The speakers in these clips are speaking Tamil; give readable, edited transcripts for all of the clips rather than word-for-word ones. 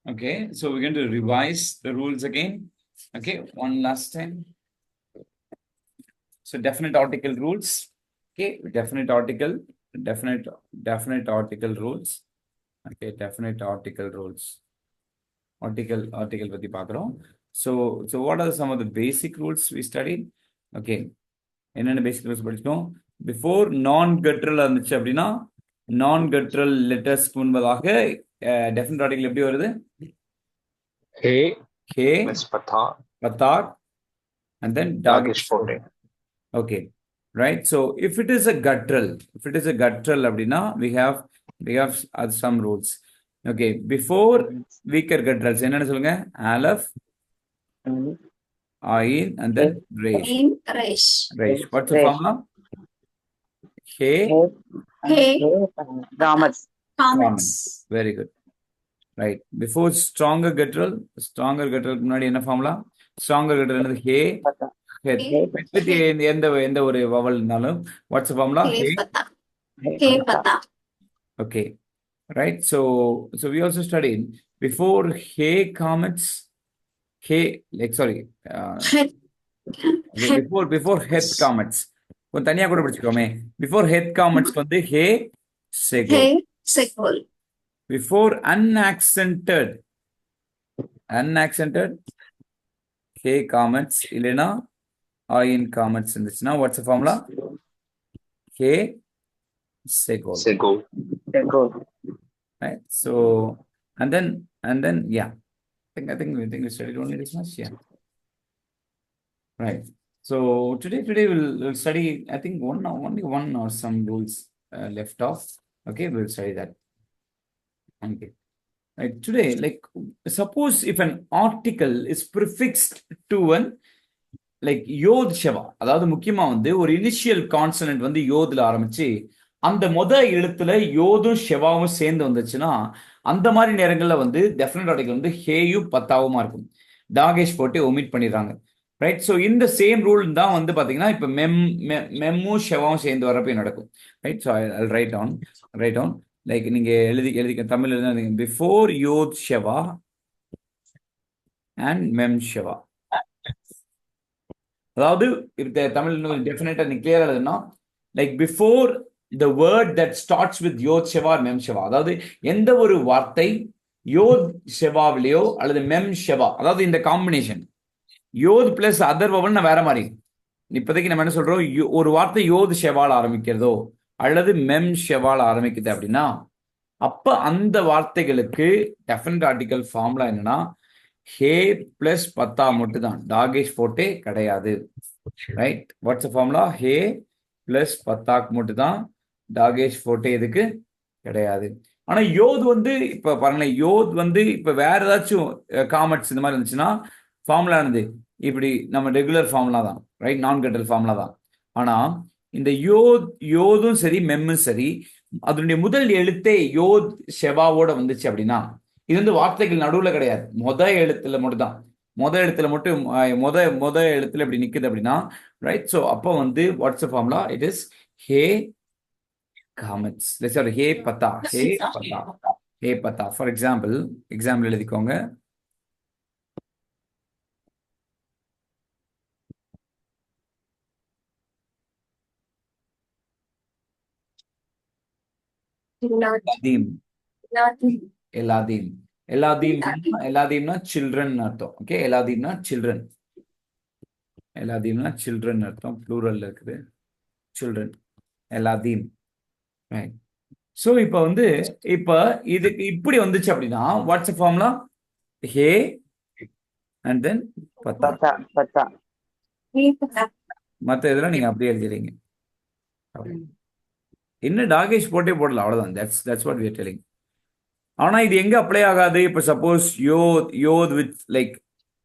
Okay, so we're going to revise the rules again. Okay, one last time. So definite article rules. Okay, definite article rules. Okay, definite article rules. Article பத்தி பார்க்கிறோம். So what are some of the basic rules we studied? Okay, என்னென்ன basic rules படிச்சோம்? Before non-guttural இருந்துச்சு அப்படின்னா non-guttural letters முன்பதாக definite article எப்படி வருது? He Plus patak and then dagesh forte. Okay, right? So if it is a guttural அப்படின்னா we have some rules. Okay, before weaker gutturals என்னன்னு சொல்லுங்க? Aleph, Ain, and then Resh. Resh. What's the formula? He. Comets. Very good. Right. Before stronger guttural முன்னாடி என்ன formula? Stronger guttural என்னது? He. With எந்த ஒரு vowel இருந்தாலும் what's the formula? He. Okay. Right. So we also studied before he comets. Before head comets. கொஞ்சம் தனியா கூட படிச்சுக்கோமே. Before head comets வந்து he segol. Before unaccented he comets இல்லைனா in comets இருந்துச்சுன்னா what's the formula? He segol. Right. So and then yeah. I think we studied only this much. Yeah. Right. So today we'll study, I think only one or some rules left off. Okay, we'll study that. Okay. Right. Today, like suppose if an article is prefixed to one like yod shava, அதாவது முக்கியமா வந்து ஒரு இனிஷியல் கான்சனன்ட் வந்து யோதுல ஆரம்பிச்சு அந்த எழுத்துல யோதும் ஷெவாவும் சேர்ந்து வந்துச்சுன்னா அந்த மாதிரி நேரங்கள்ல வந்து டெஃபினட் ஆர்டிகல் வந்து ஹேயும் பத்தாவுமா இருக்கும். டாகேஷ் போட்டு ஒமிட் பண்ணிடுறாங்க. ரைட். ஸோ இந்த சேம் ரூல் தான் வந்து பாத்தீங்கன்னா இப்ப மெம்மும் ஷெவாவும் சேர்ந்து வரப்போ நடக்கும். Right. So right on like நீங்க எழுதி தமிழ் எழுதி பிஃபோர் யோத் ஷெவா அண்ட் மெம் ஷெவா. அதாவது தமிழ் டெஃபினட்டா நீ கிளியரா எழுதுனா like before the word that starts with யோத் ஷெவா மெம் ஷெவா, அதாவது எந்த ஒரு வார்த்தை யோத் ஷெவாவிலையோ அல்லது மெம் ஷெவா, அதாவது இந்த காம்பினேஷன் யோத் பிளஸ் அதர் வவல் வேற மாதிரி. இப்போதைக்கு நம்ம என்ன சொல்றோம், ஒரு வார்த்தை யோத் ஷெவால் ஆரம்பிக்கிறதோ அல்லது மெம் ஷெவால் ஆரம்பிக்குது அப்படின்னா அப்ப அந்த வார்த்தைகளுக்கு டெஃபினட் ஆர்டிகல் ஃபார்முலா என்னன்னா ஹே பிளஸ் பத்தா மட்டும் தான், டாகேஷ் போட்டே கிடையாது. Right. What's formula? He plus பத்தாக்கு மட்டும் தான், டாகேஷ் போட்டே இதுக்கு கிடையாது. ஆனா யோத் வந்து இப்ப பாருங்க, யோத் வந்து இப்ப வேற ஏதாச்சும் காமெட்ஸ் இந்த மாதிரி இருந்துச்சுன்னா ஃபார்முலா இருந்தது இப்படி நம்ம ரெகுலர் ஃபார்முலா தான். ரைட். நான் கட்டல் ஃபார்முலா தான். ஆனா இந்த யோதும் சரி மெம்மும் சரி அதனுடைய முதல் எழுத்தே யோத் ஷெவாவோட வந்துச்சு அப்படின்னா இது வந்து வார்த்தைகள் நடுவுல கிடையாது, எழுத்துல மட்டும் தான். எழுத்துல மட்டும் முத எழுத்துல இப்படி நிக்குது அப்படின்னா ரைட். ஸோ அப்போ வந்து what's formula? It is he qamets. Sorry, he patah. For example எழுதிக்கோங்க. எல்லாதீம்னா சில்ட்ரன் அர்த்தம். ஓகே, எல்லாதீம்னா சில்ட்ரன். சில்ட்ரன் அர்த்தம். ப்ளூரல் இருக்குது சில்ட்ரன். எல்லாதீம். ரைட். ஸோ இப்போ வந்து இதுக்கு இப்படி வந்துச்சு அப்படின்னா what's formula? He and then patah. மற்ற இதெல்லாம் நீங்க அப்படியே எழுதிடுறீங்க. இன்னும் டாகேஷ் போட்டே போடல, அவ்வளவுதான். That's what we are telling. ஆனா இது எங்க அப்ளை ஆகாது? இப்ப சப்போஸ் யோத் வித் லைக்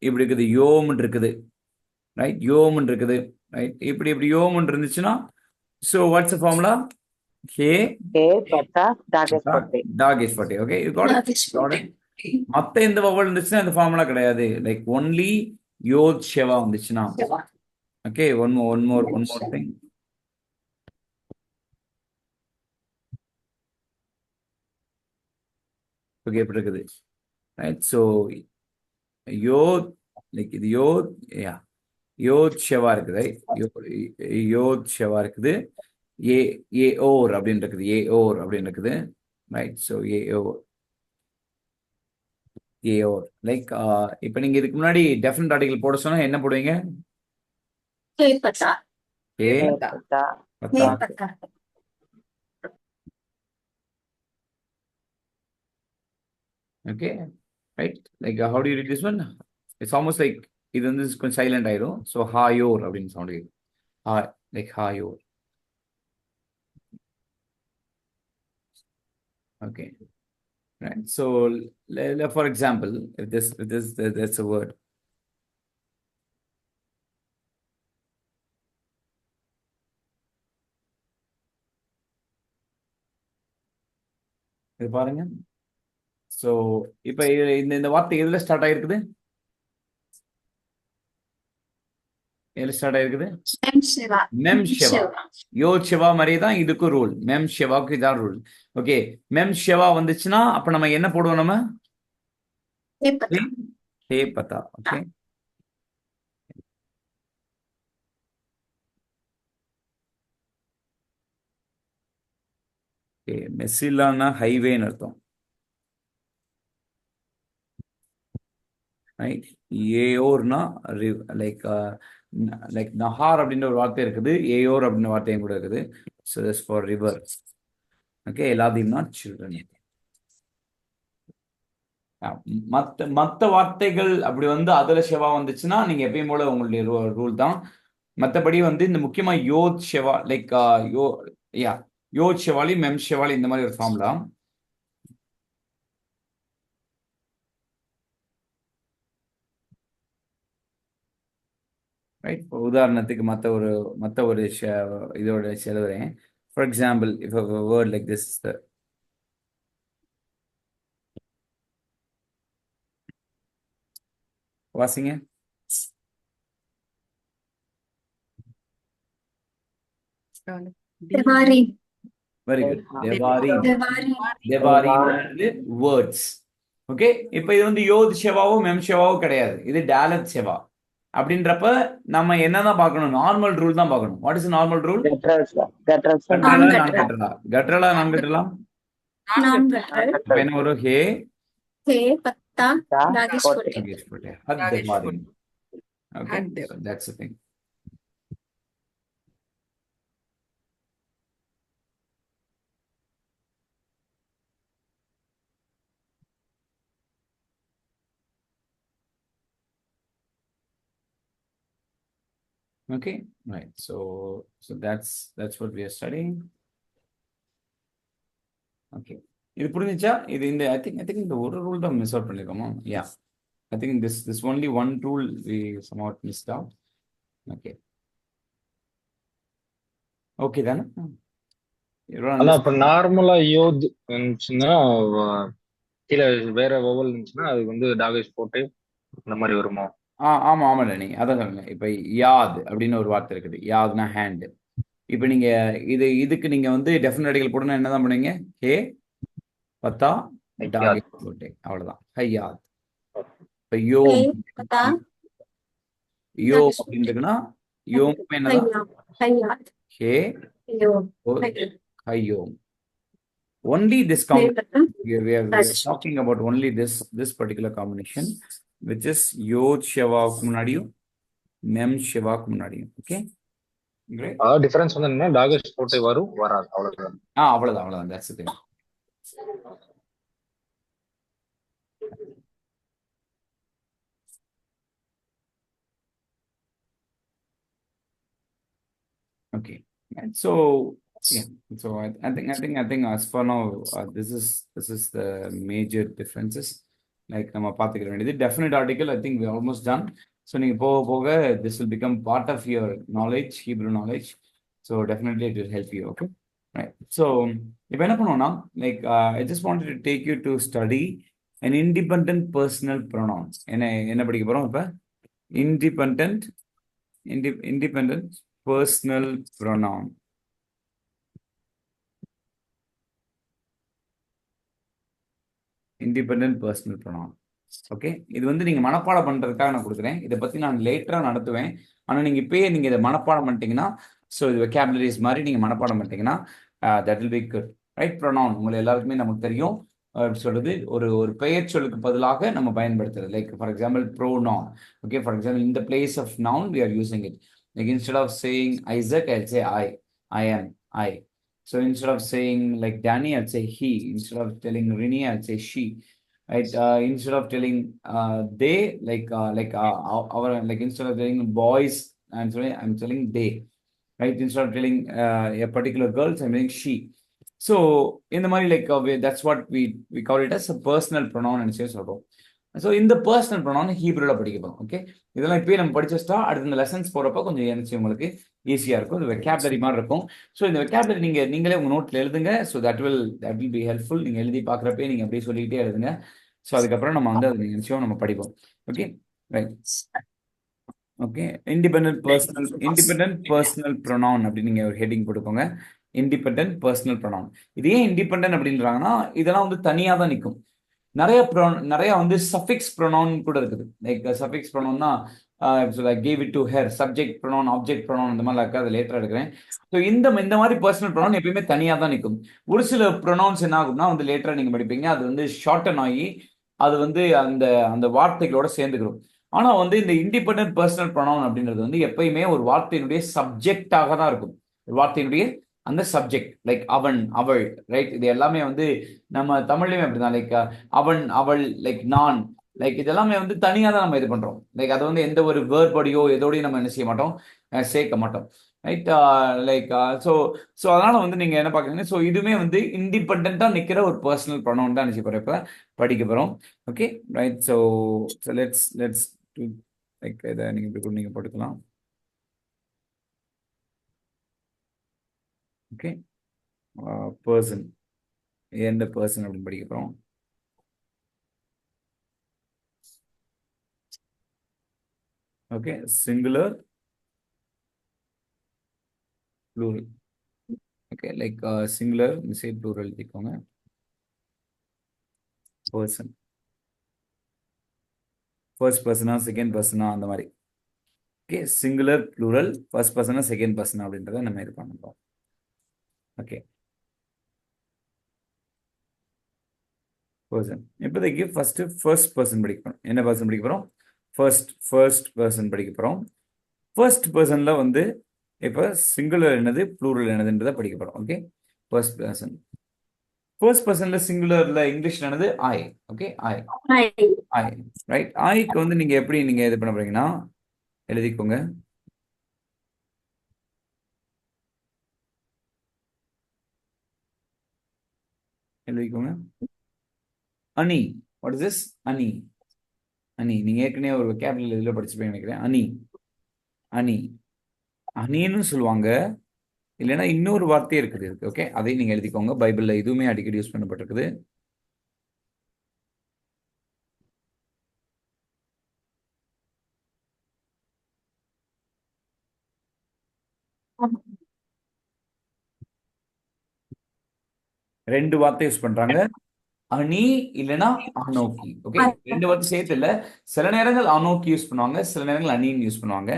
இப்படி இருக்குது, யோம்னு இருக்குது. ரைட். யோம்னு இருக்குது. ரைட். இப்படி யோம்னு இருந்துச்சுன்னா so what's the formula? He பத்தா டாகேஷ் போட்டே. Okay, you got it. மத்த எந்த வவல் இருந்துச்சுன்னா இந்த ஃபார்முலா கிடையாது. லைக் ஒன்லி யோத் ஷெவா வந்துச்சுன்னா. Okay, one more thing. Okay, எப்படி இருக்குது? right? So yod, like இது யோத், yeah, யோத் ஷெவா இருக்குது, யோத் ஷெவா இருக்குது, ஏ ஏ ஓர் அப்படின்னு இருக்குது, ஏ ஓர் அப்படின்னு இருக்குது, ரைட்? ஸோ ஏ ஓர், ஏ ஓர், லைக் இப்போ நீங்க இதுக்கு முன்னாடி டெஃபினட் ஆர்டிகல் போட சொன்னா என்ன போடுவீங்க? हे पता ஏ पता हे பத்தா, पता okay, right? Like how do you read this one? It's almost like இது வந்து கொஞ்சம் சைலண்ட் ஆயிரும். ஸோ ஹாயோர் அப்படின்னு சவுண்ட் கேட்கும். ஹா, like ஹாயோர். Okay, right? So for example, if this that's a word. இது பாருங்க. ஸோ இப்போ இந்த வார்த்தை எதுல ஸ்டார்ட் ஆயிருக்குது? எதுல ஸ்டார்ட் ஆயிருக்குது? मेम सेवा மெம் ஷெவா. யோத் ஷெவா மாதிரியே தான் இதுக்கும் ரூல். மெம் ஷெவாக்கு இதான் ரூல். ஓகே, மெம் ஷெவா வந்துச்சுன்னா அப்ப நம்ம என்ன போடுவோம்? நம்ம हे पता ஹே பத்தா. ஓகே, மெஸ்ஸில்லான்னா ஹைவேன்னு அர்த்தம், ரைட்? ஏயோர்னா லைக் லைக் நஹார் அப்படின்ற ஒரு வார்த்தை இருக்குது, ஏயோர் அப்படின்ற வார்த்தையும் கூட இருக்குது. So that's for river. Okay, எல்லாத்தையும் நாட் சில்ட்ரன். மற்ற வார்த்தைகள் அப்படி வந்து அதுல ஷெவா வந்துச்சுன்னா நீங்க எப்பயும் போல உங்களுடைய ரூல் தான். மற்றபடி வந்து இந்த முக்கியமா யோத் ஷெவா, லைக் யா யோத் ஷெவாலி, மெம் ஷெவாலி, இந்த மாதிரி ஒரு ஃபார்ம்லா. ரைட்? இப்போ உதாரணத்துக்கு மற்ற ஒரு இதோட எழுதுறேன். For example, if a word like this, வாசிங்க. Devari very good. Tewari. Devari Tewari words. Okay, இப்போ இது வந்து யோத் ஷெவாவோ மெம் ஷெவாவோ கிடையாது, இது டாலத் ஷெவா. அப்படின்றப்ப நம்ம என்னதான் பார்க்கணும்? நார்மல் ரூல் தான் பார்க்கணும். What is normal rule? கற்றலா நான் கற்றலா? கற்றலா நான் கற்றலா? नाम गटर அப்ப என்ன வரும்? ஹே हे पत्ता रागेश कोटे Ragesh Patel. Had Devari. Okay, so that's the thing. Okay, right. So that's what we are studying. Okay. இது புரிஞ்சுச்சா? இது இந்த I think இந்த ஒரு ரூல் தான் மிஸ் அவுட் பண்ணிருக்கோமா? Yeah. I think this only one rule we somewhat missed out. Okay. Okay தானே? ஆனா இப்ப நார்மலா யோத் இருந்துச்சுன்னா கீழே வேற வவல் இருந்துச்சுன்னா அது வந்து டாகேஷ் போட்டு இந்த மாதிரி வருமா? ஆமா ஆமாடா, நீங்க அதான் சொல்லுங்க. இப்ப யாத் அப்படின்னு ஒரு வார்த்தை இருக்குது, யாத்னா ஹேண்ட். இப்ப நீங்க இதுக்கு நீங்க வந்து டெஃபினட் ஆர்டிகல் போடணும், என்னதான் பண்ணுவீங்க? ஹே பத்தா டாகேஷ் போட்டு, அவ்வளவுதான். ஹையாத். இப்ப யோ हे पता யோ அப்படின்னு இருக்குன்னா யோம் என்னதான்? हयात ஹே यो ஹையோம். Only this हे combination. पता We are talking about only this particular combination, which is Yod Sheva முன்னாடியும் Mem Sheva முன்னாடியும். Okay, great. டிஃபரன்ஸ் வந்து என்ன? டாகேஷ் போட்டு வரும், வராது, அவ்வளவுதான். அவ்வளவுதான். That's the thing. Okay, and so yeah, so I think as for now, this is the major differences. Like நம்ம பார்த்துக்கிற வேண்டியது definite article. I think we almost done. So நீங்க போக this will become part of your knowledge, Hebrew knowledge. So definitely it will help you. Okay, right? So இப்போ என்ன பண்ணுவோம்னா, like I just wanted to take you to study an independent personal pronoun. என்ன படிக்க போறோம் இப்ப? Independent personal pronoun. Independent personal pronoun. Okay, இது வந்து நீங்க மனப்பாடம் பண்றதுக்காக நான் கொடுக்குறேன். இதை பத்தி நான் லேட்டரா நடத்துவேன். ஆனா நீங்க இப்பயே நீங்க இதை மனப்பாடம் பண்ணிட்டீங்கன்னா, ஸோ இது வெக்காபுலரிஸ் மாதிரி நீங்க மனப்பாடம் பண்ணிட்டீங்கன்னா that will be good. Right pronoun உங்களை எல்லாருக்குமே நமக்கு தெரியும். சொல்றது ஒரு ஒரு பெயர் சொல்லுக்கு பதிலாக நம்ம பயன்படுத்துறது. Like for example pronoun. Okay, for example in the place of noun we are using it. Like instead of saying Isaac I say I am, I. So instead of saying like Danny, I'd say he. Instead of telling Rini, I'd say she. Right? Instead of telling they, our like instead of telling boys, I'm telling they. Right? Instead of telling a particular girls, I'm telling she. So in the money that's what we call it as a personal pronoun and say so. So இந்த பர்சனல் ப்ரொனவுன் ஹீப்ரூல படிக்க போகிறோம். ஓகே, இதெல்லாம் இப்போயே நம்ம படிச்சு வச்சிட்டா அடுத்த இந்த லெசன்ஸ் போகிறப்ப கொஞ்சம் எனக்கு உங்களுக்கு ஈஸியாக இருக்கும். இது வெக்காபுலரி மாதிரி இருக்கும். ஸோ இந்த வெக்காபுலரி நீங்களே உங்கள் நோட்டில் எழுதுங்க. So that will be helpful. நீங்கள் எழுதி பார்க்குறப்பே நீங்கள் அப்படியே சொல்லிக்கிட்டே எழுதுங்க. ஸோ அதுக்கப்புறம் நம்ம வந்து அது நிச்சயம் நம்ம படிப்போம். Okay, right. Okay, independent personal pronoun அப்படின்னு நீங்கள் ஒரு ஹெட்டிங் போட்டுக்கோங்க. Independent personal pronoun. இது ஏன் இண்டிபெண்டன்ட் அப்படின்றாங்கன்னா இதெல்லாம் வந்து தனியாக தான் நிற்கும். நிறைய வந்து சஃபிக்ஸ் ப்ரொனவுன் கூட இருக்குது. லைக் சஃபிக்ஸ் ப்ரொனவுன்னா gave it to her, subject pronoun, object pronoun, இந்த மாதிரி இருக்காது. லேட்டரா எடுக்கிறேன். ஸோ இந்த மாதிரி பர்சனல் ப்ரொனவுன் எப்பயுமே தனியாக தான் நிற்கும். ஒரு சில ப்ரொனவுன்ஸ் என்ன ஆகும்னா வந்து லேட்டரா நீங்க படிப்பீங்க, அது வந்து ஷார்டன் ஆகி அது வந்து அந்த அந்த வார்த்தைகளோட சேர்ந்துக்கிறோம். ஆனா வந்து இந்த இண்டிபெண்டன்ட் பர்சனல் ப்ரொனவுன் அப்படின்றது வந்து எப்பயுமே ஒரு வார்த்தையினுடைய சப்ஜெக்டாக தான் இருக்கும். ஒரு வார்த்தையினுடைய அந்த சப்ஜெக்ட், லைக் அவன், அவள், ரைட். இது எல்லாமே வந்து நம்ம தமிழ்லயுமே அப்படிதான். லைக் அவன், அவள், லைக் நான், லைக் இதெல்லாமே வந்து தனியாக தான் நம்ம இது பண்றோம். லைக் அதை வந்து எந்த ஒரு வேர்படியோ எதோடையும் நம்ம என்ன செய்ய மாட்டோம், சேர்க்க மாட்டோம். ரைட். லைக் ஸோ ஸோ அதனால வந்து நீங்க என்ன பாக்குறீங்க, ஸோ இதுவுமே வந்து இண்டிபெண்டா நிக்கிற ஒரு பர்சனல் ப்ரொனவுன் தான் நினைச்சு போறோம். இப்ப படிக்க போறோம். Okay, right. So let's like இதை நீங்க இப்படி கூட நீங்க போட்டுக்கலாம். ஓகே, பர்சன், எந்த பர்சன் அப்படின்னு படிக்க போறோம். Okay, singular, plural. Okay, like singular say plural எழுதிக்கோங்க. பர்சன், ஃபர்ஸ்ட் பர்சனா செகண்ட் பர்சனா அந்த மாதிரி. ஓகே, சிங்குலர், ப்ளூரல், ஃபர்ஸ்ட் பர்சனா செகண்ட் பர்சனா அப்படின்றத நம்ம இது பண்ணுறோம். Okay, person. இப்போதைக்கு ஃபர்ஸ்ட் பர்சன் படிக்க போறோம். என்ன பர்சன் படிக்க போறோம்? ஃபர்ஸ்ட் பர்சன் படிக்க போறோம். ஃபர்ஸ்ட் பர்சன்ல வந்து இப்போ சிங்குலர் என்னது, ப்ளூரல் என்னதுன்றதை படிக்க போறோம். Okay, first person. ஃபர்ஸ்ட் பர்சன்ல சிங்குலர்ல இங்கிலீஷ்ல என்னது, ஐ. ஓகே, ஐ. ரைட். ஐக்கு வந்து நீங்க எப்படி நீங்க இது பண்ண போறீங்கன்னா எழுதிக்கோங்க. எழுதிக்கோங்க. அனி. What is this? அனி. அனி. நீங்க ஏற்கனவே ஒரு வெக்காபுலரி இதில் படிச்சுப்பேன் நினைக்கிறேன். அனி, அனி, அனின்னு சொல்லுவாங்க. இல்லைன்னா இன்னொரு வார்த்தையே இருக்குது இருக்கு. ஓகே, அதையும் நீங்க எழுதிக்கோங்க. பைபிள்ல இதுவுமே அடிக்கடி யூஸ் பண்ணப்பட்டிருக்குது. ரெண்டு வார்த்தை யூஸ் பண்றாங்க, அனி இல்லைன்னா அனோக்கி. ஓகே, ரெண்டு வார்த்தை சேர்த்து இல்ல. சில நேரங்கள் அனோக்கி யூஸ் பண்ணுவாங்க, சில நேரங்கள் அனின்னு யூஸ் பண்ணுவாங்க.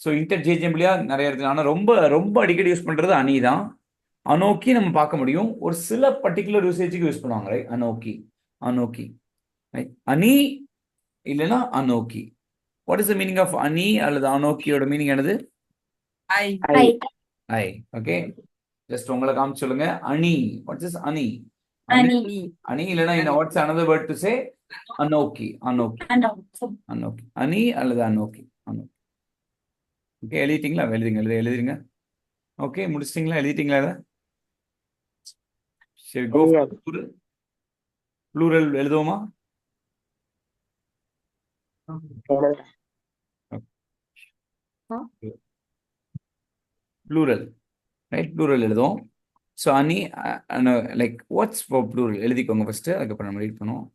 ஸோ இன்டர்சேஞ்சபிளியா நிறைய இருக்கு. ஆனால் ரொம்ப ரொம்ப அடிக்கடி யூஸ் பண்றது அனி தான். அனோக்கி நம்ம பார்க்க முடியும், ஒரு சில பர்டிகுலர் யூசேஜுக்கு யூஸ் பண்ணுவாங்க. ரைட், அனோக்கி, அனோக்கி. அனி இல்லைன்னா அனோக்கி. What is the meaning of அனி அல்லது அனோக்கியோட மீனிங் என்னது? ஐ. ஓகே, ஜஸ்ட் உங்களை காமிச்சு சொல்லுங்க. அனி, வாட் இஸ் அனி? அனி இல்லைன்னா what's another word to say? அனோக்கி, அனோக்கி, அனோக்கி. அனி அல்லது அனோக்கி, அனோக்கி. ஓகே, எழுதிட்டீங்களா? எழுதிருங்க. ஓகே, முடிச்சிட்டீங்களா? எழுதிட்டீங்களா இதை? சரி, கோ ப்ளூரல் எழுதுவோமா? Plural, right. ப்ளூரல் எழுதுவோம். ஸோ அனி, லைக் வாட்ஸ் ஃபார் ப்ளூரல் எழுதிக்கோங்க ஃபர்ஸ்ட், அதுக்கப்புறம் நம்ம ரீட் பண்ணுவோம்.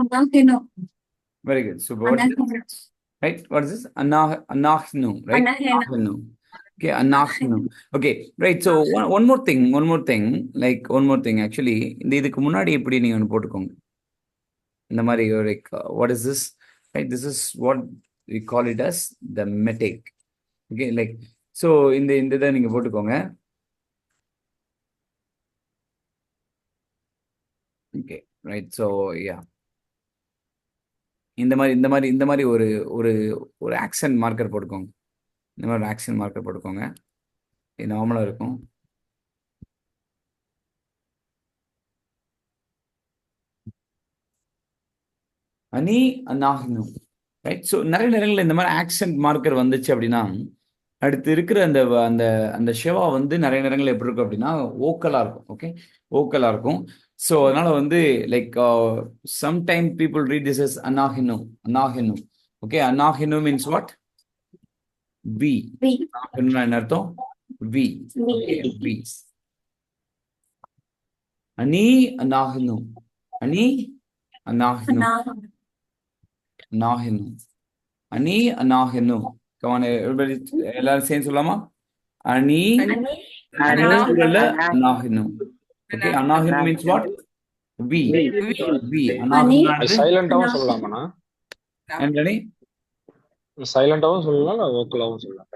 Anahenu. Very good. So what is this? Anahenu. Right? What is this? Anahnu, right? Anahenu. Anahnu. Okay, anahnu. Okay, right. So one more thing, one more thing actually. இதுக்கு முன்னாடி எப்படி நீங்க ஒன்று போட்டுக்கோங்க. இந்த மாதிரி like what is this? Right? This is what we call it as the metic. Okay, like so இந்த இதை நீங்க போட்டுக்கோங்க. Okay, right. So yeah. இந்த மாதிரி ஒரு ஒரு ஒரு ஆக்சன் மார்க்கர் போட்டுக்கோங்க. இந்த மாதிரி ஒரு ஆக்சன் மார்க்கர் போட்டுக்கோங்க. இது நார்மலாக இருக்கும். அனி அநாஹ்னு, ரைட். ஸோ நிறைய நேரங்களில் இந்த மாதிரி ஆக்சன்ட் மார்க்கர் வந்துச்சு அப்படின்னா அடுத்து இருக்கிற அந்த அந்த அந்த ஷெவா வந்து நிறைய நேரங்கள் எப்படி இருக்கும் அப்படின்னா ஓக்கலாக இருக்கும். ஓகே, ஓக்கலாக இருக்கும். ஸோ அதனால வந்து like sometime people read this is அநாஹினு. அநாஹினு. ஓகே, அநாஹினு மீன்ஸ் வாட்? வி. என்ன அர்த்தம்? வி. வி. அனி அநாஹினு. அனி அநாஹினு. அநாஹினு. அனி அநாஹினு. Come on, everybody, எல்லாரும் சேர்ந்து சொல்லலாமா? அனி அநாஹினு. Okay, அநாஹினு means what? We. அநாஹினு சைலண்டாவும் சொல்லலாமா? என்னடி? சைலண்டாவும் சொல்லலாம், வோக்கலாவும் சொல்லலாம்.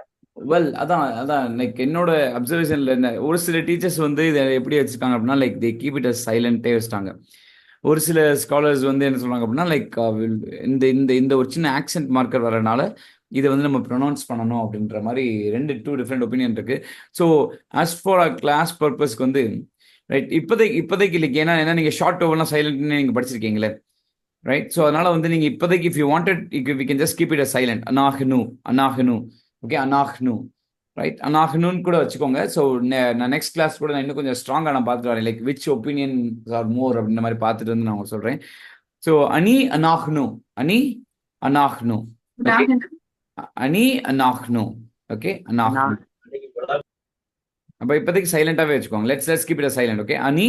வெல் அதான் லைக் என்னோட அப்சர்வேஷன்ல என்ன ஒரு சில டீச்சர்ஸ் வந்து இதை எப்படி வச்சிருக்காங்க அப்படின்னா like they keep it as சைலண்டே வச்சிட்டாங்க. ஒரு சில ஸ்காலர்ஸ் வந்து என்ன சொல்றாங்க அப்படின்னா லைக் இந்த இந்த இந்த ஒரு சின்ன ஆக்சென்ட் மார்க்கர் வரனால இதை வந்து நம்ம ப்ரொனவுன்ஸ் பண்ணணும் அப்படின்ற மாதிரி டூ டிஃப்ரெண்ட் ஒப்பீனியன் இருக்கு. So as for a class பர்பஸ்க்கு வந்து ரைட் இப்போதைக்கு இல்லைக்கு ஏன்னா நீங்கள் ஷார்ட் ஓவர்லாம் சைலண்ட்னு நீங்கள் படிச்சிருக்கீங்களே, ரைட். ஸோ அதனால வந்து நீங்கள் இப்போதைக்கு if you wanted we can just keep it a silent. அநாஹ்னு. அநாஹ்னு. ஓகே, அநாஹ்னு. ரைட், அநாஹ்னுன்னு கூட வச்சுக்கோங்க. ஸோ நான் நெக்ஸ்ட் கிளாஸ் கூட நான் இன்னும் கொஞ்சம் ஸ்ட்ராங்காக நான் பார்த்துட்டு வரேன். லைக் விச் ஒப்பீனியன் ஆர் மோர் அப்படின்ற மாதிரி பார்த்துட்டு வந்து நான் உங்களுக்கு சொல்கிறேன். ஸோ அனி அநாஹ்னு. அனி அநாஹ்னு. அனி அநாஹ்னு. ஓகே, அநாஹ்னு. அப்போ இப்போதைக்கு சைலண்டாகவே வச்சுக்கோங்க. Let's keep it silent. Okay, அனி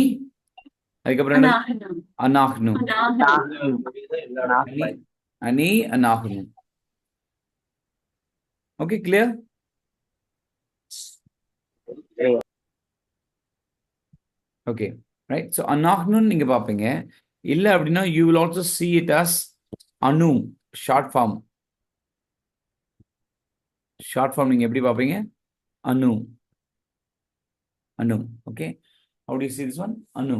அதுக்கப்புறம் அநாஹ்னு. அனி அநாஹ்னு. Okay, clear? Okay, right. So அநாஹ்னுன்னு நீங்க பார்ப்பீங்க. இல்லை அப்படின்னா you will also see it as அனு. Short form. ஷார்ட் ஃபார்ம் நீங்க எப்படி பார்ப்பீங்க? அனு. அனு. Okay, how do you see this one? அனு.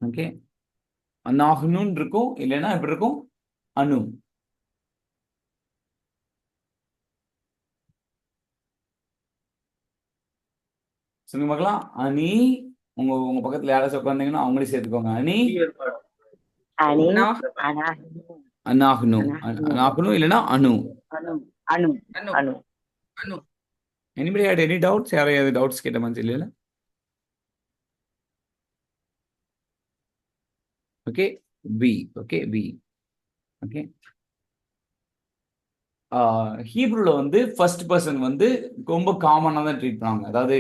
ஓகே, அநாஹ்னுன்னு இருக்கும், இல்லைன்னா எப்படி இருக்கும்? அனு. சொல்லுங்க பார்க்கலாம். அனி. உங்க பக்கத்துல யாராச்சும் உட்காந்தீங்கன்னா அவங்களே சேர்த்துக்கோங்க. அனி அநாஹ்னு. அநாஹ்னு இல்லைன்னா அனு. Anybody had any doubts? யாரையாவது டவுட்ஸ் கேட்ட மாதிரி இல்லையா? Okay, we. Okay, we. Okay, ஹீப்ரூல வந்து ஃபர்ஸ்ட் பர்சன் வந்து ரொம்ப காமனாக தான் ட்ரீட் பண்ணுவாங்க. அதாவது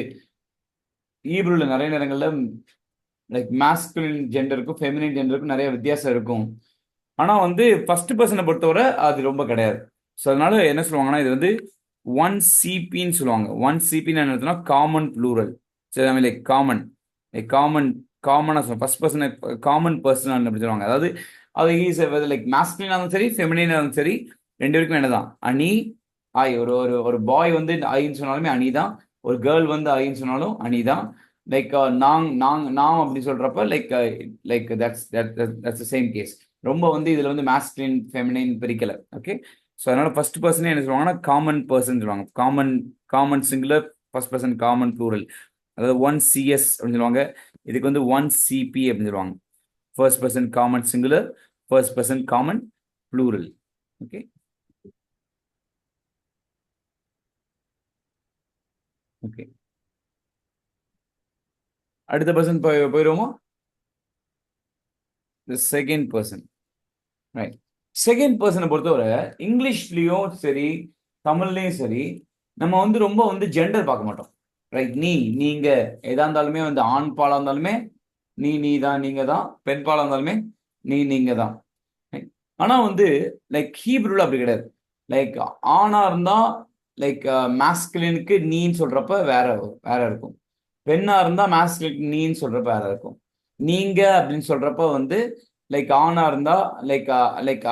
ஹீப்ரூல நிறைய நேரங்கள்ல லைக் மாஸ்குலின் ஜெண்டருக்கும் ஃபெமினின் ஜெண்டருக்கும் நிறைய வித்தியாசம் இருக்கும். ஆனா வந்து ஃபர்ஸ்ட் பர்சனை பொறுத்தவரை அது ரொம்ப கிடையாது. ஸோ அதனால என்ன சொல்லுவாங்கன்னா இது வந்து 1CPன்னு சொல்லுவாங்க. 1CPன்னு என்ன காமன் ப்ளூரல். சரி, லைக் காமனாக ஃபர்ஸ்ட் பர்சன் காமன் பர்சன் அப்படி சொல்லுவாங்க. அதாவது அது லைக் மாஸ்குலினாக இருந்தாலும் சரி ஃபெமினினாக இருந்தாலும் சரி ரெண்டு பேருக்கும் என்னதான் அனி ஆய். ஒரு பாய் வந்து ஐன்னு சொன்னாலுமே அனி தான். ஒரு கேர்ள் வந்து ஐன்னு சொன்னாலும் அனி தான். லைக் நாம் அப்படி சொல்றப்ப லைக் தட்ஸ் சேம் கேஸ். ரொம்ப வந்து இதுல வந்து மாஸ்குலின் ஃபெமினின் பிரிக்கல. ஓகே, ஸோ அதனால ஃபர்ஸ்ட் பர்சனே என்ன சொல்லுவாங்கன்னா காமன் பர்சன் சொல்லுவாங்க. Common singular, first person common plural. அதாவது 1CS அப்படின்னு சொல்லுவாங்க. இதுக்கு வந்து 1CP அப்படின்னு சொல்லுவாங்க. First person common singular, first person common plural. Okay, okay. அடுத்த பர்சன் போயிடுவோமா? Second person. ரைட், செகண்ட் பர்சனை பொறுத்தவரை இங்கிலீஷ்லயும் சரி தமிழ்லயும் சரி நம்ம வந்து ரொம்ப வந்து ஜெண்டர் பார்க்க மாட்டோம். ரைட்? நீங்க எதா இருந்தாலுமே வந்து ஆண் பாலா இருந்தாலுமே நீ தான், நீங்க தான். பெண் பாலா இருந்தாலுமே நீங்க தான். ஆனா வந்து லைக் ஹீப்ரூல அப்படி கிடையாது. லைக் ஆணா இருந்தா லைக் மாஸ்குலினுக்கு நீன்னு சொல்றப்ப வேற இருக்கும். பெண்ணா இருந்தா மாஸ்குலினுக்கு நீன்னு சொல்றப்ப வேற இருக்கும். நீங்க அப்படின்னு சொல்றப்ப வந்து லைக் ஆணா இருந்தா லைக் லைக்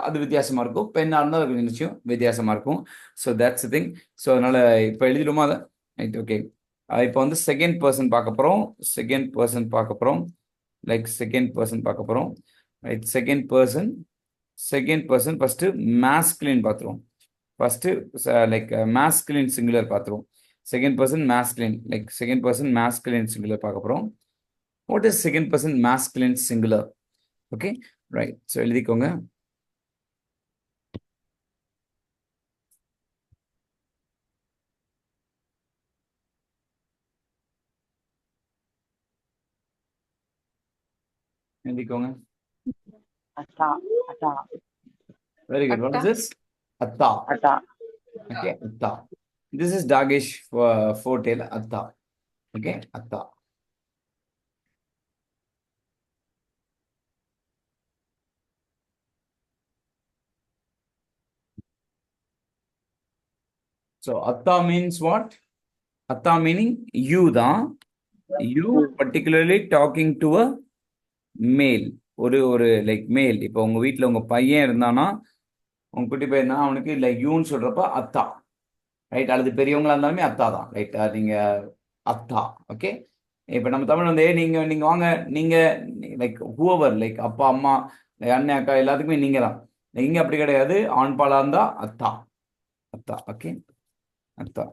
அது வித்தியாசமா இருக்கும். பெண்ணா இருந்தா அது கொஞ்சம் நிச்சயம் வித்தியாசமா இருக்கும். So that's thing. ஸோ அதனால இப்போ எழுதிடுமா அதை? Right, okay. இப்போ வந்து செகண்ட் பர்சன் பார்க்க போறோம். லைக் செகண்ட் பர்சன் பார்க்க போறோம். Right, second person first masculine பார்த்துருவோம். ஃபர்ஸ்ட் லைக் மாஸ்குலின் சிங்குலர் பார்த்துருவோம். Second person masculine, like second person masculine singular பார்க்க போறோம். What is second person masculine singular? Okay, right. So எழுதிக்கோங்க. எழுதிக்கோங்க. Ata, ata, Very good. What is Atta. this? Atta. ata. Okay, atta. This is Dagesh forte, atta. Okay, atta. So atta means what? Atta meaning you தான். You particularly talking to a male. ஒரு லைக் மேல். இப்போ உங்க வீட்ல உங்க பையன் இருந்தானா, உங்க குட்டி பையன் இருந்தா அவனுக்கு லைக் யூன்னு சொல்றப்ப அத்தா. ரைட்? அல்லது பெரியவங்களா இருந்தாலுமே அத்தா தான். ரைட்? நீங்க அத்தா. ஓகே. இப்போ நம்ம தமிழ் வந்து நீங்க வாங்க, நீங்க லைக் ஹூவர், லைக் அப்பா அம்மா அண்ணன் அக்கா எல்லாத்துக்குமே நீங்க தான். இங்க அப்படி கிடையாது. ஆண் பாலா இருந்தா அத்தா. ஓகே, அத்தா.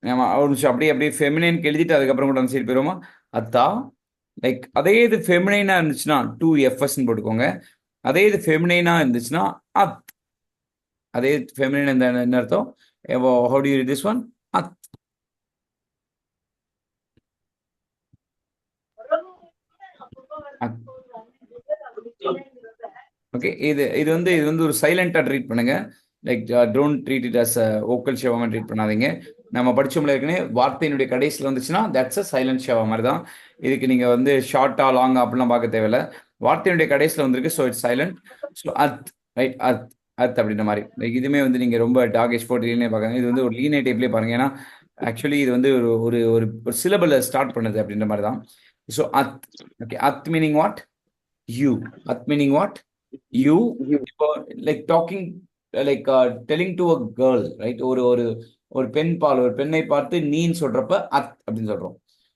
ஆமா, ஒரு நிமிஷம் அப்படியே ஃபெமினைன் எழுதிட்டு அதுக்கப்புறம் கூட சரி போயிருவோமா? அத்தா. லைக் அதே இது ஃபெமினைனா இருந்துச்சுன்னா 2FS போட்டுக்கோங்க. அதே இது ஃபெமினைனா இருந்துச்சுன்னா அத். அதே ஃபெமினைன் என்ன அர்த்தம்? how do you read this one? அத். ஓகே, இது வந்து ஒரு சைலண்டா ட்ரீட் பண்ணுங்க. Like don't treat it as vocal ஷேவா ட்ரீட் பண்ணாதீங்க. நம்ம படிச்சோம்ல ஏற்கனவே, வார்த்தையினுடைய கடைசியில் வந்துச்சுன்னா தட்ஸ் அ சைலண்ட் ஷேவா மாதிரி தான். இதுக்கு நீங்க வந்து ஷார்ட்டா லாங்கா அப்படிலாம் பார்க்க தேவையில்ல. வார்த்தையினுடைய கடைசியில் வந்திருக்கு, ஸோ இட்ஸ் சைலண்ட். ஸோ அத், ரைட், அத் அப்படின்ற மாதிரி. லைக் இதுவுமே வந்து நீங்க ரொம்ப டாகேஷ் போட்டு லீனே பார்க்காங்க. இது வந்து ஒரு லீனே டைப்லேயே பாருங்க. ஏன்னா ஆக்சுவலி இது வந்து ஒரு சிலபலை ஸ்டார்ட் பண்ணுது அப்படின்ற மாதிரி தான். ஸோ அத். ஓகே, அத் மீனிங் வாட்? யூ. அத் மீனிங் வாட்? யூ. இப்போ like talking, like telling to a girl, right? ஒரு பெண்ணை பார்த்து நீன்னு சொல்றப்ப அத் அப்படின்னு சொல்றோம்.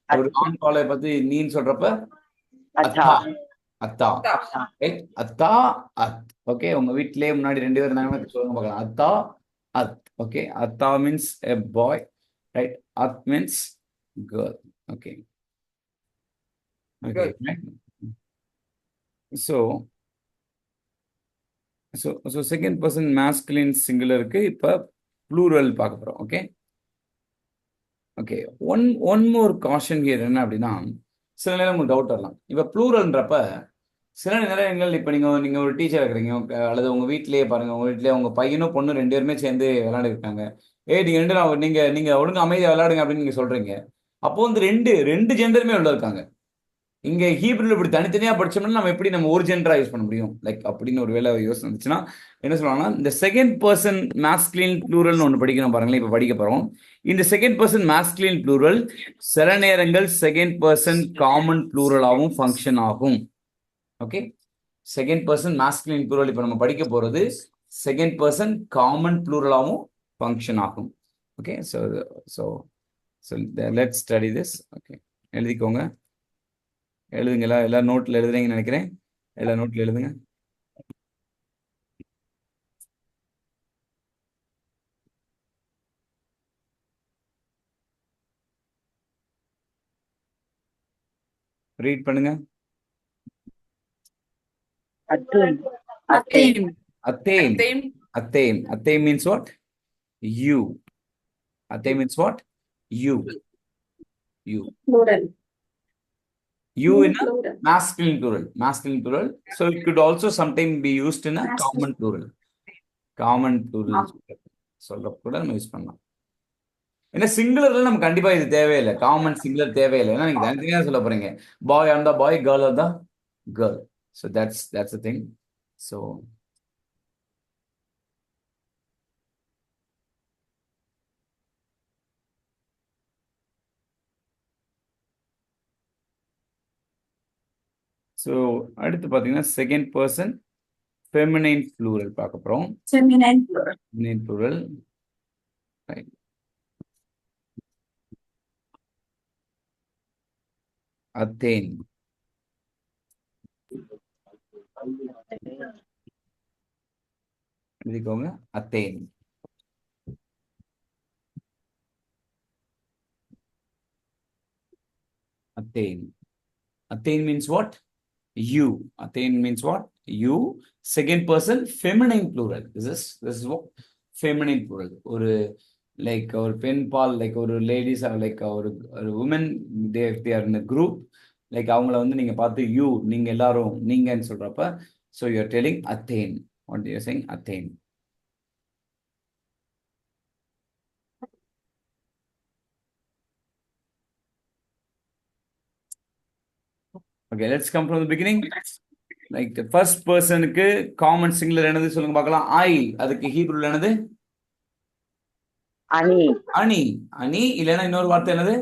ஒரு ஆண் பாலை பார்த்து நீன்னு சொல்றப்ப அத்தா. அத்தா, ரைட்? அத்தா, அத். ஓகே, உங்க வீட்லயே முன்னாடி 2 பேர் இருந்தாங்கன்னா சொல்லுங்க பார்க்கலாம். அத்தா, அத். ஓகே, அத்தா மீன்ஸ் எ பாய், ரைட்? அத் means girl. Okay, okay, so second person masculine சிங்குலருக்கு இப்போ ப்ளூரல் பார்க்க போறோம். Okay, okay. One more caution here என்ன அப்படின்னா, சில நேரம் உங்களுக்கு டவுட் வரலாம். இப்போ ப்ளூரல்ன்றப்ப சில நேரங்கள் இப்போ நீங்க ஒரு டீச்சர் இருக்கிறீங்க, அல்லது உங்க வீட்லயே பாருங்க, உங்க வீட்லயே உங்க பையனும் பொண்ணு 2 பேருமே சேர்ந்து விளையாண்டு இருக்காங்க. நீங்க ஒழுங்கு அமைதியா விளையாடுங்க அப்படின்னு நீங்க சொல்றீங்க. அப்போ வந்து ரெண்டு ஜெண்டருமே உள்ள இருக்காங்க. இங்க ஹீப்ரூல இப்படி தனித்தனியா படிச்சோம்னா நம்ம ஒரு ஜெண்டரா யூஸ் பண்ண முடியும்? லைக் அப்படின்னு ஒரு வேலை யோசனை இருந்துச்சுன்னா என்ன சொல்லுவாங்கன்னா, இந்த செகண்ட் பர்சன் மாஸ்குலின் ப்ளூரல்னு ஒன்று படிக்கணும் பாருங்களேன். இப்போ படிக்க போறோம். இந்த செகண்ட் பர்சன் மாஸ்குலின் ப்ளூரல் சில நேரங்கள் செகண்ட் பர்சன் காமன் ப்ளூரலாகவும் ஃபங்க்ஷன் ஆகும். Okay, second person masculine plural இப்போ நம்ம படிக்க போறது செகண்ட் பர்சன் காமன் ப்ளூரலாகவும் ஃபங்க்ஷன் ஆகும். Okay, so let's study this. Okay, எழுதிக்கோங்க. எழுதுங்களா? எல்லாரும் நோட்ல எழுதுறீங்கன்னு நினைக்கிறேன். எல்லா நோட்ல எழுதுங்க. ரீட் பண்ணுங்க. Atum, Atem. Atem means what? You. Atem means what? You. Plural. You in a Plural. masculine plural. So it could also sometimes be used in a common plural. சொல்ற கூட நம்ம யூஸ் பண்ணலாம். ஏன்னா சிங்குலர்ல நமக்கு கண்டிப்பா இது தேவையில்லை, காமன் சிங்குலர் தேவையில்லை. ஏன்னா நீங்க தனித்தனியா சொல்ல போறீங்க. பாய் இருந்தா பாய், கேர்ள் இருந்தா girl. So that's the thing. So so அடுத்து பார்த்தீங்கன்னா செகண்ட் பர்சன் ஃபெமினைன் ப்ளூரல் பார்க்க போகிறோம். feminine, feminine plural, right. அத்தேன், எழுதிக்கோங்க. அத்தேன், அத்தேன். Attain means what? You. Attain means what? You. Second person, feminine plural. This is what? Feminine plural. ஒரு லைக் ஒரு பெண் பால், லைக் ஒரு லேடிஸ், லைக் ஒரு woman, they are in a group. Like அவங்கள வந்து நீங்க பார்த்து யூ, நீங்க எல்லாரும் நீங்கன்னு சொல்றப்ப, so you are telling attain. What you are saying? Attain. Okay, let's come from the beginning. Like first பர்சனுக்கு காமன் சிங்குலர் என்னது சொல்லுங்க பார்க்கலாம். ஐ. அதுக்கு ஹீப்ரூல என்னது? அணி அணி. அணி இல்லைன்னா இன்னொரு வார்த்தை என்னது?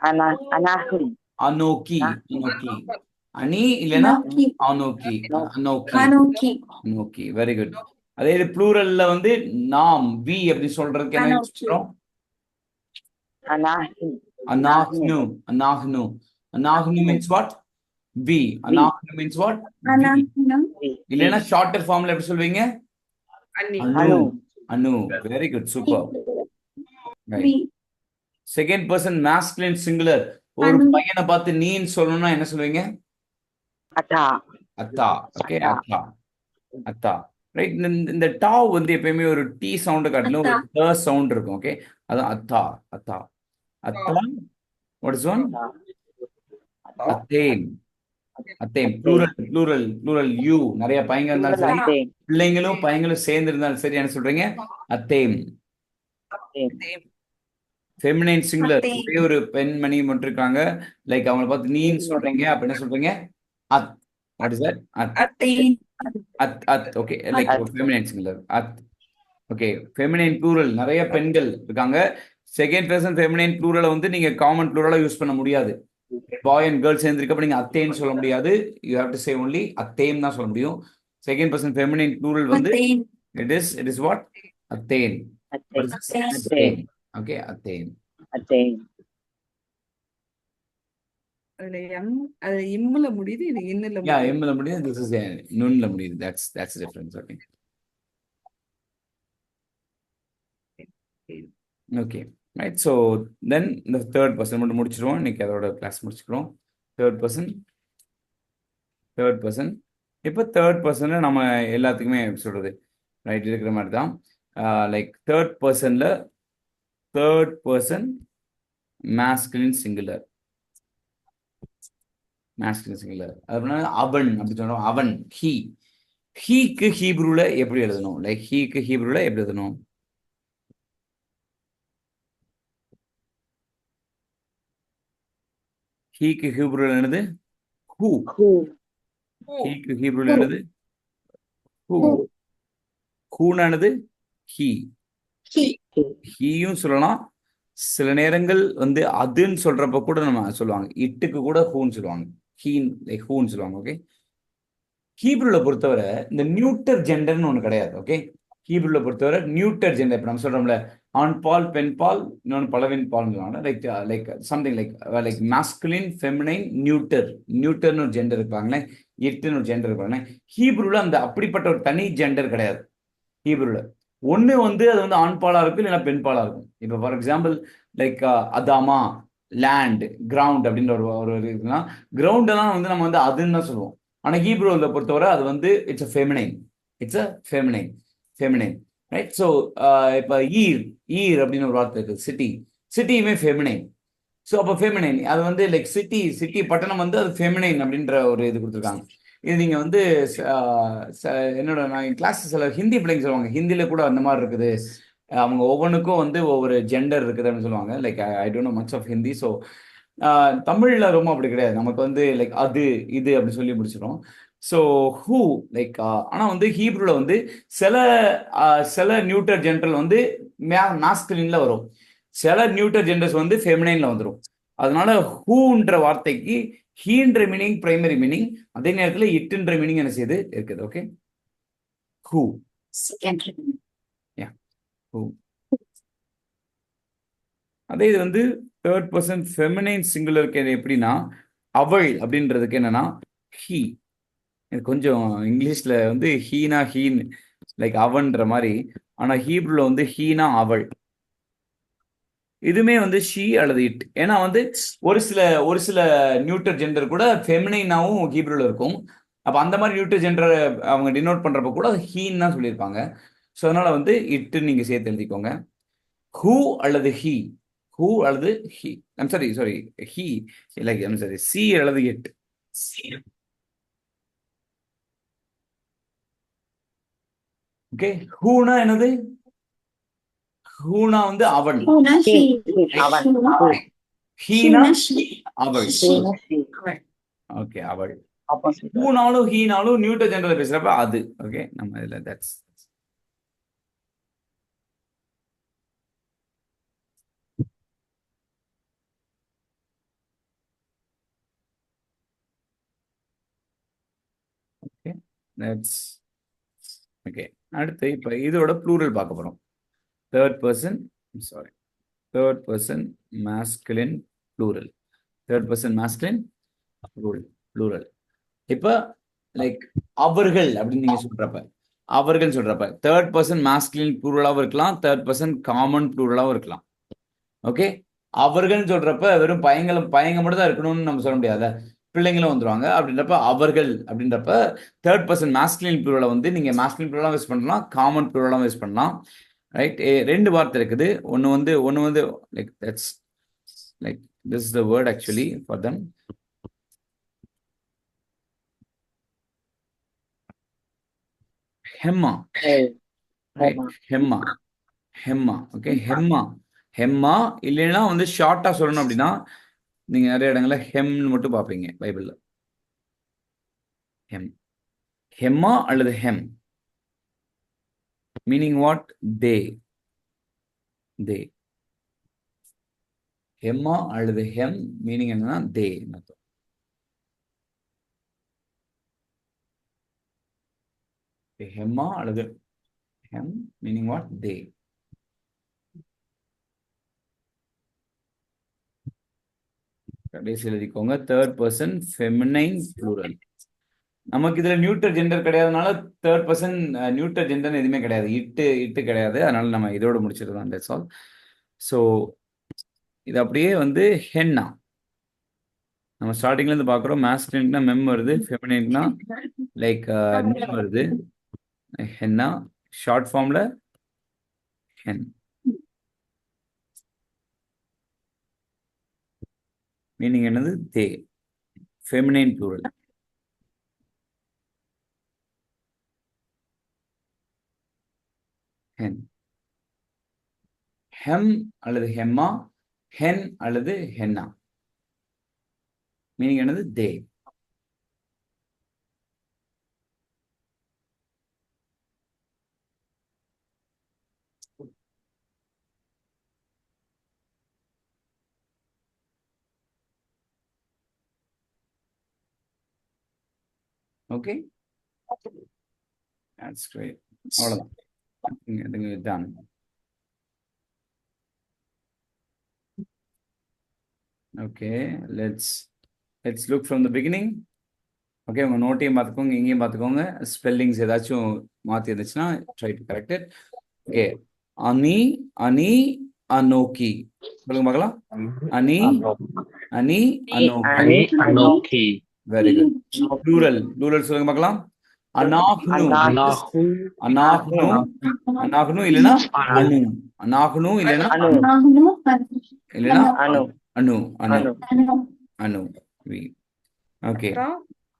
அனாஹி அனோக்கி. அனோக்கி. அணி இல்லைன்னா Anoki, அனோக்கி. அனோக்கி. Anoki, அனோக்கி. Very good. அதே இது ப்ளூரல்ல வந்து நாம், வி அப்படி சொல்றதுக்கு என்ன யூஸ் Anoki. பண்றோம்? அனாஹி அனாஹ்னு. அனாஹ்னு. அனாஹ்னு மீன்ஸ் வாட்? வி. அனாஹ்னு மீன்ஸ் வாட்? வி. Anahnu, இல்லைன்னா ஷார்ட்டர் ஃபார்ம்ல எப்படி சொல்வீங்க? அனு. அனு அனு. Very good, super. we, second person masculine singular. ஒரு அனு. பையனை பார்த்து நீன்னு சொல்லணும்னா என்ன சொல்லுவீங்க? அத்தா அத்தா. ஓகே, அத்தா. அத்தா. ரைட். இந்த டா வந்து எப்பயுமே ஒரு டி சவுண்ட் காட்டிலும் ஒரு ட சவுண்ட் இருக்கும். ஓகே, அதான் அத்தா. அத்தா. அத்தா. What is one? அத்தேன். அத்தேன். Plural, plural, plural. யூ. நிறைய பையங்க இருந்தாலும் சரி, அத்தேன் பிள்ளைங்களும் பையங்களும் சேர்ந்து இருந்தாலும் சரி, என்ன சொல்றீங்க? அத்தேன். Feminine singular. அத்தேன். ஒரே ஒரு பெண்மணி மட்டும் இருக்காங்க, லைக் அவங்கள பார்த்து நீன்னு சொல்றீங்க, அப்ப என்ன சொல்றீங்க? அத். What is that? அத். attain, அத். அத். Okay, like feminine singular. அத். Okay, feminine plural. நிறைய பெண்கள் இருக்காங்க. செகண்ட் பர்சன் ஃபெமினைன் ப்ளூரலை வந்து நீங்க காமன் ப்ளூரலா யூஸ் பண்ண முடியாது. பாய் அண்ட் கேர்ள் சேர்ந்துருக்கப்ப நீங்க அத்தேன்னு சொல்ல முடியாது. You have to say only அத்தேம் தான் சொல்ல முடியும். செகண்ட் பர்சன் ஃபெமினைன் ப்ளூரல் வந்து attain, it is what? அத்தேன். What is this? Attain. அத்தேன். ஓகே, அத்தேன். அத்தேன் அதுல எம் அது இம்முல முடியுது, இது இன்னுல யா, முடியுது. எம்ல முடியுது, this is நுண்ல முடியுது. that's the difference. Okay. Okay. Right. So then the third person மட்டும் முடிச்சிருவோம். இன்னைக்கு அதோட கிளாஸ் முடிச்சுக்கிறோம். Third person. இப்போ தேர்ட் பர்சன்ல நம்ம எல்லாத்துக்குமே எப்படி சொல்றது, ரைட், இருக்கிற மாதிரி தான். Like third person masculine singular. அப்படின்னா அவன் அப்படி சொல்றோம். அவன், ஹீ. ஹீக்கு ஹீப்ரூல எப்படி எழுதணும்? லைக் ஹீக்கு ஹீப்ரூல எப்படி எழுதணும்? ஹீக்கு ஹீப்ரூல என்னது? ஹூ. ஹீக்கு ஹீப்ரூல என்னது? ஹூ. ஹூனானது ஹீ. he, ஹீயும் சொல்லலாம். சில நேரங்கள் வந்து அதுன்னு சொல்றப்ப கூட நம்ம சொல்லுவாங்க, இட்டுக்கு கூட ஹூன்னு சொல்லுவாங்க. ஹூன்னு சொல்லுவாங்க. ஓகே, ஹீப்ரூல பொறுத்தவரை இந்த நியூட்டர் ஜெண்டர்னு ஒண்ணு கிடையாது. ஓகே, ஹீப்ரூல பொறுத்தவரை நியூட்டர் ஜெண்டர், இப்ப நம்ம சொல்றோம்ல ஆண் பால் பெண் பால், இன்னொன்று பலவின் பால், like something like masculine feminine நியூட்டர்னு ஒரு ஜெண்டர் இருப்பாங்களே, இட்டுன்னு ஒரு ஜெண்டர் இருப்பாங்களே. ஹீப்ரூல அந்த அப்படிப்பட்ட ஒரு தனி ஜெண்டர் கிடையாது. ஹீப்ரூல ஒண்ணு வந்து அது வந்து ஆண் பாலா இருக்கும், இல்லைன்னா பெண் பாலா இருக்கும். இப்போ ஃபார் எக்ஸாம்பிள் லைக் அதாமா, லேண்ட், கிரவுண்ட் அப்படின்ற ஒரு இருக்குன்னா, கிரவுண்ட் எல்லாம் வந்து நம்ம வந்து அதுன்னு தான் சொல்லுவோம். ஆனா ஹீப்ரூல பொறுத்தவரை அது வந்து it's a feminine. Right. So இப்போ ஈர் அப்படின்னு ஒரு வார்த்தை இருக்கு, சிட்டியுமே ஃபெமினைன். ஸோ அப்போ ஃபெமினைன் அது வந்து லைக் சிட்டி பட்டணம் வந்து அது ஃபெமினைன் அப்படின்ற ஒரு இது கொடுத்துருக்காங்க. இது நீங்க வந்து என்னோட நான் கிளாஸ் சில ஹிந்தி பிள்ளைங்க சொல்லுவாங்க, ஹிந்தியில கூட அந்த மாதிரி இருக்குது, அவங்க ஒவ்வொன்றுக்கும் வந்து ஒவ்வொரு ஜெண்டர் இருக்குது அப்படின்னு சொல்லுவாங்க. Like I don't know much of Hindi. So தமிழ்ல ரொம்ப அப்படி கிடையாது. நமக்கு வந்து லைக் அது இது அப்படி சொல்லி முடிச்சிடும். ஸோ ஹூ லைக் ஆனால் வந்து ஹீப்ரூல வந்து சில சில நியூட்டர் ஜென்டர் வந்து மாஸ்குலின்ல வரும், சில நியூட்டர் ஜெண்டர்ஸ் வந்து ஃபெமினைன்ல வந்துடும். அதனால ஹூன்ற வார்த்தைக்கு ஹீன்ற மீனிங் பிரைமரி மீனிங், அதே நேரத்தில் இட்டுன்ற மீனிங் என்ன செய்யுது இருக்குது. Okay, who, secondary meaning. Who. அதே இது வந்து தேர்ட் பர்சன் ஃபெமினைன் சிங்குலருக்கு எப்படின்னா அவள் அப்படின்றதுக்கு என்னன்னா ஹீ. இது கொஞ்சம் இங்கிலீஷ்ல வந்து ஹீனா ஹீன் லைக் அவன்ற மாதிரி, ஆனா ஹீப்ரூல வந்து ஹீனா அவள். இதுமே வந்து ஷீ அல்லது இட். ஏன்னா வந்து ஒரு சில நியூட்டர் ஜெண்டர் கூட ஃபெமினைனாவும் ஹீப்ரூல இருக்கும். அப்ப அந்த மாதிரி நியூட்டர் ஜெண்டர் அவங்க டினோட் பண்றப்ப கூட ஹீன் தான் சொல்லியிருப்பாங்க. ஸோ அதனால வந்து இட்டு நீங்க சேர்த்து எழுதிக்கோங்க. ஹூ அல்லது ஹீ, ஹூ அல்லது he, sorry he like sorry C அல்லது இட். ஓகே, ஹூனா என்னது? ஹூனா வந்து அவள், Huna, He. he. அவன். Heena Huna, she. அவள். She. He. Correct. ஓகே, அவள். Opposite. ஹூனாலும் ஹீனாலும் நியூட்டர் ஜெண்டர் பேசுறப்ப அது. ஓகே, நம்ம இதுல தட்ஸ் ஓகே, தட்ஸ் ஓகே. அடுத்து இப்போ இதோட ப்ளூரல் பார்க்க போறோம். Third person masculine plural. Third person masculine plural. இப்போ லைக் அவர்கள் அப்படின்னு நீங்க சொல்றப்ப தேர்ட் பர்சன் மேஸ்குலின் ப்ளூரலாகவும் இருக்கலாம், தேர்ட் பர்சன் காமன் ப்ளூரலாகவும் இருக்கலாம். ஓகே, அவர்கள் சொல்றப்ப வெறும் பையங்க மட்டும் தான் இருக்கணும்னு நம்ம சொல்ல முடியாத, பிள்ளைங்களும் வந்துருவாங்க. அப்படின்றப்ப அவர்கள் அப்படின்றப்ப தேர்ட் பர்சன் மேஸ்குலின் ப்ளூரலை வந்து நீங்க மேஸ்குலின் ப்ளூரலாக யூஸ் பண்ணலாம், காமன் ப்ளூரலாக யூஸ் பண்ணலாம். ரைட், ரெண்டு வார்த்தை இருக்குது. ஒன்று வந்து like that's like this is the word actually for them. ஹெம்மா, ஹெம்மா. ஓகே, ஹெம்மா இல்லைன்னா வந்து ஷார்ட்டா சொல்லணும் அப்படின்னா நீங்க நிறைய இடங்கள்ல ஹெம்னு மட்டும் பார்ப்பீங்க பைபிள்ல. ஹெம்மா அல்லது ஹெம் மீனிங் வாட்? தே. ஹெம்மா அல்லது ஹெம் மீனிங் என்னன்னா தே. ஹெம்மா அல்லது ஹெம் மீனிங் வாட்? தே. கடைசி எழுதிக்கோங்க. Third person feminine plural. நமக்கு இதுல நியூட்டர் ஜெண்டர் கிடையாதுனால தேர்ட் பர்சன் நியூட்டர் ஜெண்டர் எதுவுமே கிடையாது, இட்டு கிடையாது. அதனால நம்ம இதோட முடிச்சிருக்கோம். That's all. ஸோ இது அப்படியே வந்து ஹென்னா. நம்ம ஸ்டார்டிங்ல இருந்து பாக்குறோம். மேஸ்குலின்னா மெம் வருது, ஃபெமினைன்னா லைக் நிம் வருது. ஹென்னா ஷார்ட் ஃபார்ம்ல ஹென். மீனிங் என்னது? தே. Feminine plural. ஹென். ஹெம் அல்லது ஹெம்மா, ஹென் அல்லது ஹென்னா மீனிங் என்னது? தே. Okay, that's great. அவ்வளவுதான், done. Okay, let's look from the beginning. Okay, உங்க நோட்டையும் பார்த்துக்கோங்க, இங்கேயும் பார்த்துக்கோங்க. ஸ்பெல்லிங்ஸ் ஏதாச்சும் மாற்றி இருந்துச்சுன்னா try to correct it. Okay, அனி அனோக்கி சொல்லுங்க பார்க்கலாம். அனி அனோக்கி. Very good. ப்ளூரல் சொல்லுங்க பார்க்கலாம். அனாஹ்னு இல்லைன்னா அனு. அனாஹ்னு இல்லைன்னா அனு. ஓகே,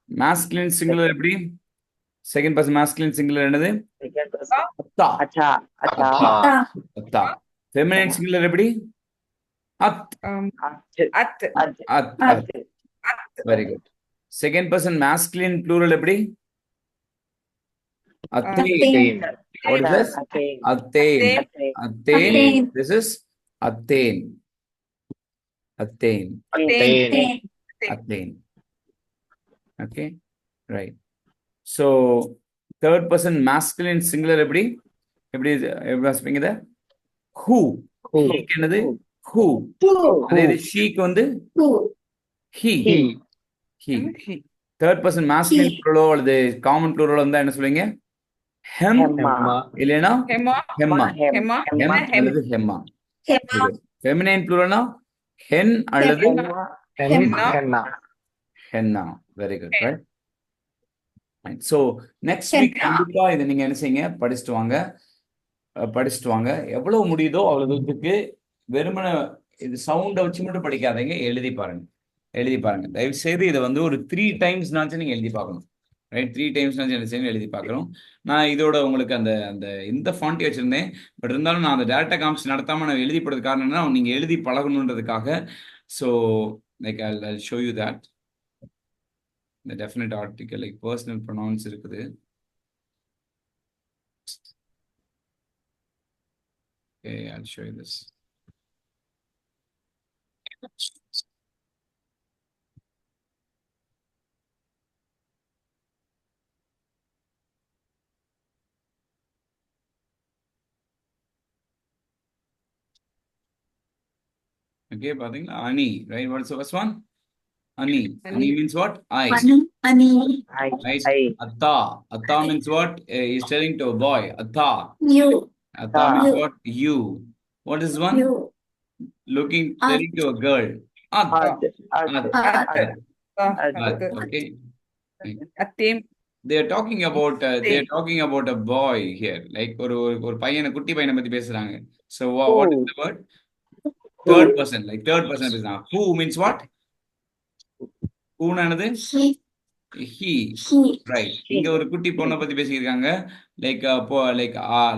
மாஸ்குலின் சிங்குலர் எப்படி? செகண்ட் பர்சன் மாஸ்குலின் சிங்குலர் என்னது? second person. அத்தா. Ata. Ata. Atta. அத்தா. ஃபெமினைன் சிங்குலர் எப்படி? அத். At. At. அத். At. Very good. Second person masculine plural எப்படி? அத்தேன். Attain. What is this? Attain. அத்தேன். Attain. அத்தேன். Attain. This is அத்தேன். அத்தேன். Attain. Attain. Okay, right. So third person masculine singular எப்படி வாசிப்பீங்க இத? Who. Who. He என்னது? Who. Who. அதே இது sheக்கு வந்து Who. he. He. He. Third person masculine plural அல்லது common plural வந்தா என்ன சொல்லுவீங்க? Hem. Hemma. இல்லைனா Hema. hemma. Hema. Hem Hem. அல்லது hemma. Hemma. Feminine pluralனா hen அல்லது Hemma. Henna. henna. Very good, right? Right. So next week Henna. கண்டிப்பா இதை நீங்க என்ன செய்யுங்க, படிச்சுட்டு வாங்க. எவ்வளவு முடியுதோ அவ்வளவு தூரத்துக்கு வெறுமனே இது சவுண்டை வச்சு மட்டும் படிக்காதீங்க, எழுதி பாருங்க. தயவு செய்து இதை வந்து ஒரு 3 டைம்ஸ்னாச்சும் நீங்க எழுதி பார்க்கணும். ரைட், 3 டைம்ஸ்னாச்சும் என்ன செய்யணும், எழுதி பார்க்கணும். நான் இதோட உங்களுக்கு அந்த இந்த ஃபாண்ட்டை வச்சிருந்தேன். பட் இருந்தாலும் நான் அந்த டேரக்டா காமிச்சு நடத்தாம நான் எழுதி போடுறது காரணம் என்னன்னா, நீங்க எழுதி பழகணுன்றதுக்காக. So like I'll show you that. The definite article like personal pronouns இருக்குது. Okay, I'll show you this. Okay, பாத்தீங்களா? Ani, right? What's the first one? Ani. Ani means what? I. Ani. I. Right? I. Atta. Atta means what? He's telling to a boy. Atta. You. Atta means You. what? You. What is one? You. Looking, telling to a girl. Atta. Ad. Ad. Atta. Ad. Okay. Attain. They are talking about a boy here. Like ஒரு பையனை, குட்டி பையனை பத்தி பேசுறாங்க. So what is the word? Third person. Like third person பேசுறாங்க. Who means what? Who என்னது? He. Right. இங்க ஒரு குட்டி பொண்ணை பத்தி பேசியிருக்காங்க.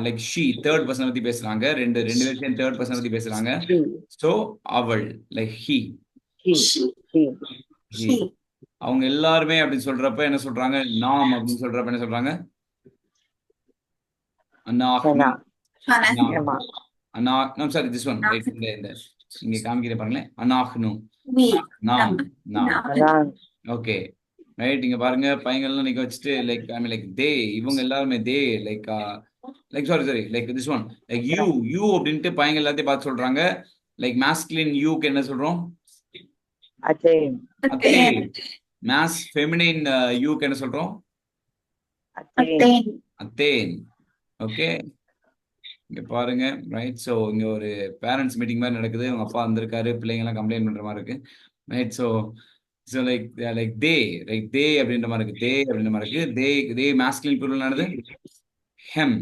Like she, third person பத்தி பேசுறாங்க. ரெண்டு பேரும் third person பத்தி பேசுறாங்க. So அவள், like he. He. அவங்க எல்லாருமே அப்படின்னு சொல்றப்ப என்ன சொல்றாங்க? நாம் அப்படின்னு சொல்றப்ப என்ன சொல்றாங்க? Hena. No, sorry, this one. Right, இந்த இங்க காமிக்கிறேன் பாருங்களேன். அனாஹ்னு. We. நாம். Anan. Okay, right. இங்க பாருங்க, பையங்கள்லாம் நீங்க வச்சுட்டு லைக் தே, இவங்க எல்லாருமே they, like sorry like this one, like you அப்படின்ட்டு பையங்க எல்லாத்தையும் பார்த்து சொல்றாங்க. லைக் மாஸ்குலின் யூக்கு என்ன சொல்றோம்? Attain. Attain. மாஸ் ஃபெமினைன் யூக்கு என்ன சொல்றோம்? Attain. அத்தேன். ஓகே, இங்க பாருங்க. ரைட், ஸோ இங்க ஒரு பேரண்ட்ஸ் மீட்டிங் மாதிரி நடக்குது. அவங்க அப்பா வந்திருக்காரு, பிள்ளைங்க எல்லாம் கம்ப்ளைண்ட் பண்ற மாதிரி இருக்கு. ரைட், ஸோ லைக் தே அப்படின்ற மாதிரி இருக்கு. தே மாஸ்குலின் ப்ளூரல் ஆனது ஹெம்.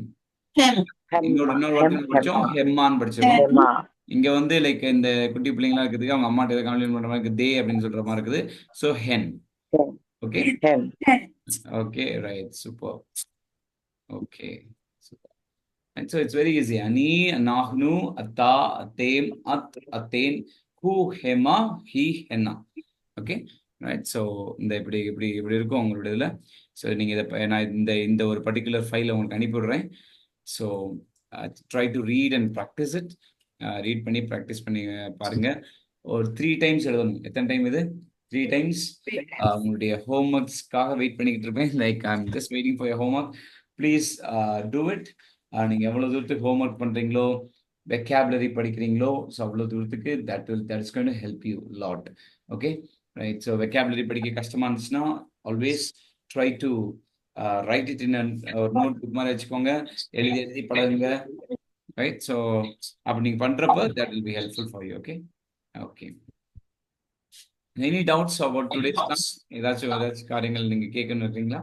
இன்னொரு வார்த்தை படிச்சோம், ஹெம்மான்னு படிச்சிருக்கோம். Hemma. இங்க வந்து லைக் இந்த குட்டி பிள்ளைங்களா இருக்கிறதுக்கு அவங்க அம்மாட்ட ஏதாவது கம்ப்ளைண்ட் பண்ற மாதிரி இருக்கு, தே அப்படின்னு சொல்ற மாதிரி இருக்குது. ஸோ ஹென். Okay, Hem. Okay, right, super. Okay, and so it's very easy. Ani, anahnu, atta, atem, aten, hu, hema, he, henna. Okay, right? So இந்த இப்படி இருக்கும் உங்களோட இதுல. ஸோ நீங்க இதை நான் இந்த ஒரு பர்டிகுலர் ஃபைல் உங்களுக்கு அனுப்பிவிடுறேன். So try to read and practice it. Read பண்ணி ப்ராக்டிஸ் பண்ணி பாருங்க. ஒரு 3 டைம்ஸ் எழுதணும். எத்தனை டைம் இது? 3 டைம்ஸ். உங்களுடைய ஹோம்ஒர்க்ஸ்க்காக வெயிட் பண்ணிக்கிட்டு இருப்பேன். Like I am just waiting for your homework. Please do it. நீங்க எவ்வளவு தூரத்துக்கு ஹோம்ஒர்க் பண்றீங்களோ, வெக்காபுலரி படிக்கிறீங்களோ, ஸோ அவ்வளவு தூரத்துக்கு that is going to help you a lot. Okay, right? So vocabulary படிக்க கஷ்டமா இருந்துச்சுன்னா always try to right it in ஒரு நோட் புக் மாதிரி வச்சுக்கோங்க, எழுதி பழகுங்க. ரைட், ஸோ அப்படி நீங்க பண்றப்ப that will be helpful for you. Okay. Any doubts about today's class? ஏதாச்சும் காரியங்கள் நீங்க கேட்கணும் இருக்கீங்களா?